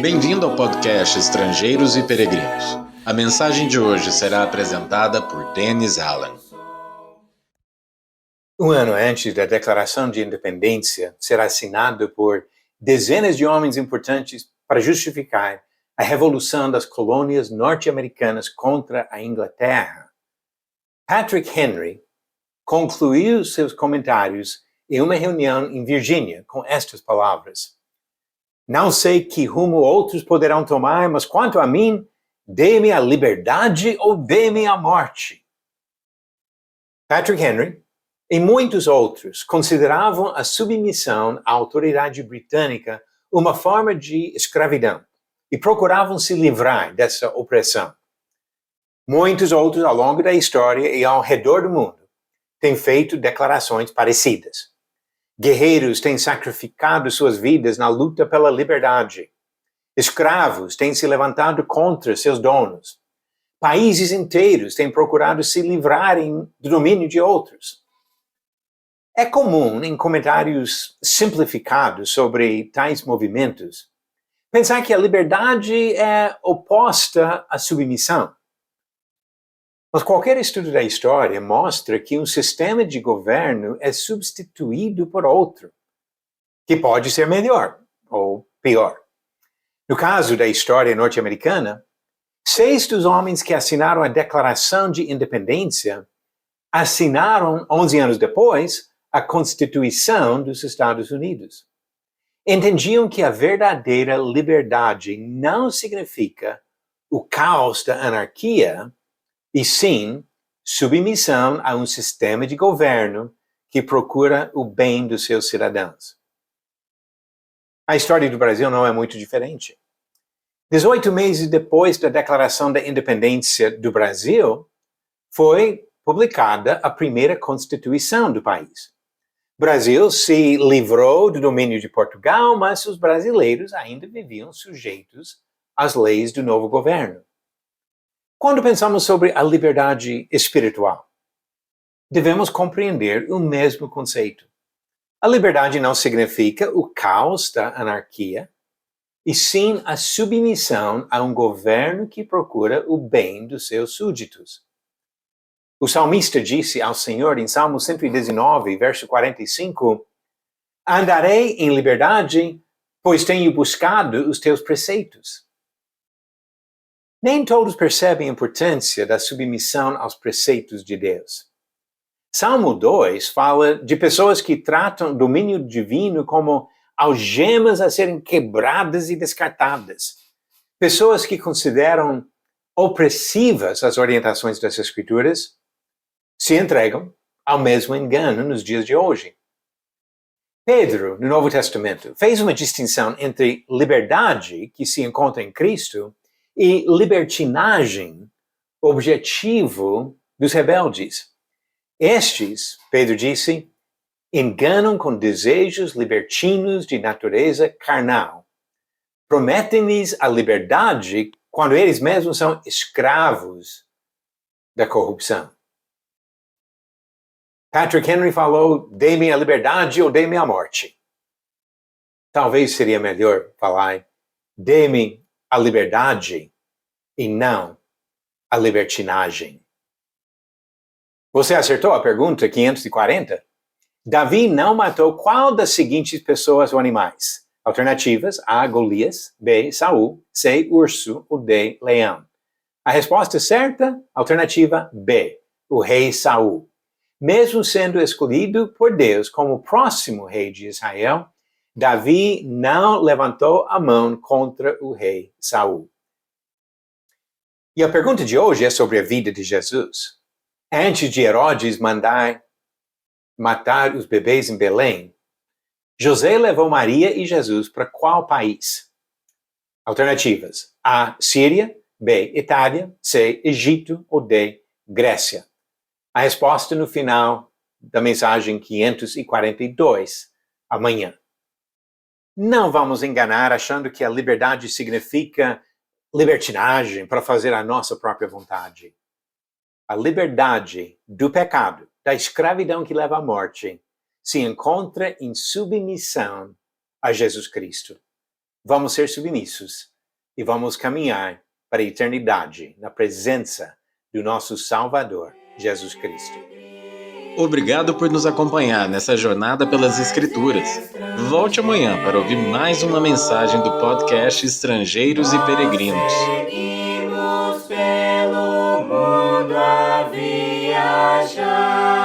Bem-vindo ao podcast Estrangeiros e Peregrinos. A mensagem de hoje será apresentada por Dennis Allen. Um ano antes da Declaração de Independência ser assinado por dezenas de homens importantes para justificar a revolução das colônias norte-americanas contra a Inglaterra, Patrick Henry concluiu seus comentários em uma reunião em Virgínia com estas palavras: "Não sei que rumo outros poderão tomar, mas quanto a mim, dê-me a liberdade ou dê-me a morte." Patrick Henry e muitos outros consideravam a submissão à autoridade britânica uma forma de escravidão e procuravam se livrar dessa opressão. Muitos outros ao longo da história e ao redor do mundo têm feito declarações parecidas. Guerreiros têm sacrificado suas vidas na luta pela liberdade. Escravos têm se levantado contra seus donos. Países inteiros têm procurado se livrarem do domínio de outros. É comum, em comentários simplificados sobre tais movimentos, pensar que a liberdade é oposta à submissão. Mas qualquer estudo da história mostra que um sistema de governo é substituído por outro, que pode ser melhor ou pior. No caso da história norte-americana, 6 dos homens que assinaram a Declaração de Independência assinaram, 11 anos depois, a Constituição dos Estados Unidos. Entendiam que a verdadeira liberdade não significa o caos da anarquia, e sim submissão a um sistema de governo que procura o bem dos seus cidadãos. A história do Brasil não é muito diferente. 18 meses depois da Declaração da Independência do Brasil, foi publicada a primeira Constituição do país. O Brasil se livrou do domínio de Portugal, mas os brasileiros ainda viviam sujeitos às leis do novo governo. Quando pensamos sobre a liberdade espiritual, devemos compreender o mesmo conceito. A liberdade não significa o caos da anarquia, e sim a submissão a um governo que procura o bem dos seus súditos. O salmista disse ao Senhor em Salmo 119, verso 45, "Andarei em liberdade, pois tenho buscado os teus preceitos." Nem todos percebem a importância da submissão aos preceitos de Deus. Salmo 2 fala de pessoas que tratam o domínio divino como algemas a serem quebradas e descartadas. Pessoas que consideram opressivas as orientações das Escrituras se entregam ao mesmo engano nos dias de hoje. Pedro, no Novo Testamento, fez uma distinção entre liberdade, que se encontra em Cristo, e libertinagem, objetivo dos rebeldes. Estes, Pedro disse, enganam com desejos libertinos de natureza carnal. Prometem-lhes a liberdade quando eles mesmos são escravos da corrupção. Patrick Henry falou, "Dê-me a liberdade ou dê-me a morte." Talvez seria melhor falar, "Dê-me a liberdade e não a libertinagem." Você acertou a pergunta 540? Davi não matou qual das seguintes pessoas ou animais? Alternativas: A. Golias, B. Saul, C. Urso ou D. Leão. A resposta certa? Alternativa B. O rei Saul. Mesmo sendo escolhido por Deus como o próximo rei de Israel, Davi não levantou a mão contra o rei Saul. E a pergunta de hoje é sobre a vida de Jesus. Antes de Herodes mandar matar os bebês em Belém, José levou Maria e Jesus para qual país? Alternativas: A. Síria, B. Itália, C. Egito ou D. Grécia. A resposta no final da mensagem 542, amanhã. Não vamos enganar achando que a liberdade significa libertinagem para fazer a nossa própria vontade. A liberdade do pecado, da escravidão que leva à morte, se encontra em submissão a Jesus Cristo. Vamos ser submissos e vamos caminhar para a eternidade na presença do nosso Salvador, Jesus Cristo. Obrigado por nos acompanhar nessa jornada pelas Escrituras. Volte amanhã para ouvir mais uma mensagem do podcast Estrangeiros e Peregrinos. Seguimos pelo mundo a viajar.